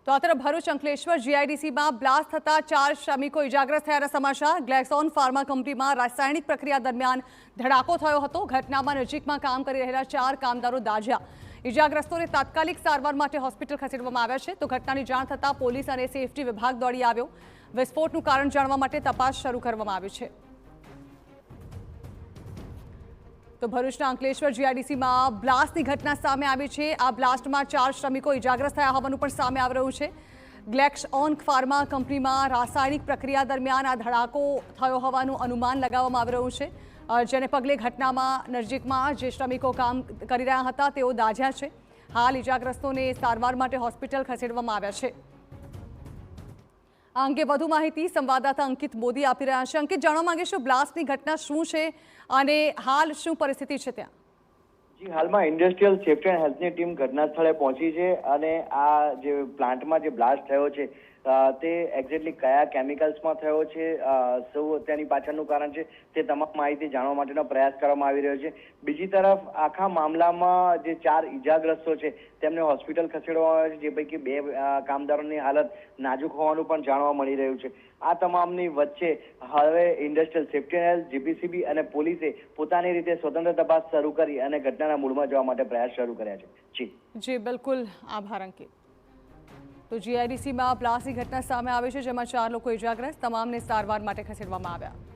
તો આ તરફ ભરૂચ અંકલેશ્વર જીઆઈડીસીમાં બ્લાસ્ટ થતા 4 શ્રમિકો ઇજાગ્રસ્ત થયાના સમાચાર। ગ્લેક્સોન ફાર્મા કંપનીમાં રાસાયણિક પ્રક્રિયા દરમિયાન ધડાકો થયો હતો। ઘટનામાં નજીકમાં કામ કરી રહેલા 4 કામદારો દાઝ્યા। ઇજાગ્રસ્તોને તાત્કાલિક સારવાર માટે હોસ્પિટલ ખસેડવામાં આવ્યા છે। તો ઘટનાની જાણ થતાં પોલીસ અને સેફટી વિભાગ દોડી આવ્યો। વિસ્ફોટનું કારણ જાણવા માટે તપાસ શરૂ કરવામાં આવી છે। તો ભરૂચના અંકલેશ્વર જીઆઈડીસીમાં બ્લાસ્ટની ઘટના સામે આવી છે। આ બ્લાસ્ટમાં 4 શ્રમિકો ઇજાગ્રસ્ત થયા હોવાનું પણ સામે આવી રહ્યું છે। ગ્લેક્સઓન ફાર્મા કંપનીમાં રાસાયણિક પ્રક્રિયા દરમિયાન આ ધડાકો થયો હોવાનું અનુમાન લગાવવામાં આવી રહ્યું છે, જેને પગલે ઘટનામાં નજીકમાં જે શ્રમિકો કામ કરી રહ્યા હતા તેઓ દાઝ્યા છે। હાલ ઇજાગ્રસ્તોને સારવાર માટે હોસ્પિટલ ખસેડવામાં આવ્યા છે। આ અંગે વધુ માહિતી સંવાદદાતા અંકિત મોદી આપી રહ્યા છે। અંકિત, જાણવા માંગીશું બ્લાસ્ટની ઘટના શું છે અને હાલ શું પરિસ્થિતિ છે ત્યાં? જી, હાલમાં ઇન્ડસ્ટ્રીયલ સેફ્ટી એન્ડ હેલ્થની ટીમ ઘટના સ્થળે પહોંચી છે અને આ જે પ્લાન્ટમાં જે બ્લાસ્ટ થયો છે તે એક્ઝેક્ટલી કયા કેમિકલ્સમાં થયો છે, શું તેની પાછળનું કારણ છે, તે તમામ માહિતી જાણવા માટેનો પ્રયાસ કરવામાં આવી રહ્યો છે। બીજી તરફ આખા મામલામાં જે 4 ઇજાગ્રસ્તો છે તેમને હોસ્પિટલ ખસેડવામાં આવ્યા છે, જે પૈકી 2 કામદારોની હાલત નાજુક હોવાનું પણ જાણવા મળી રહ્યું છે। આ તમામની વચ્ચે હવે industrial safety and health, GPCB અને પોલીસે પોતાની રીતે સ્વતંત્ર તપાસ શરૂ કરી અને ઘટનાના મૂળમાં જવા માટે પ્રયાસ શરૂ કર્યા છે। જી બિલકુલ, આભાર અંકિત। તો જીઆઈડીસીમાં બ્લાસ્ટની ઘટના સામે આવી છે, જેમાં 4 લોકો ઇજાગ્રસ્ત, તમામને સારવાર માટે ખસેડવામાં આવ્યા।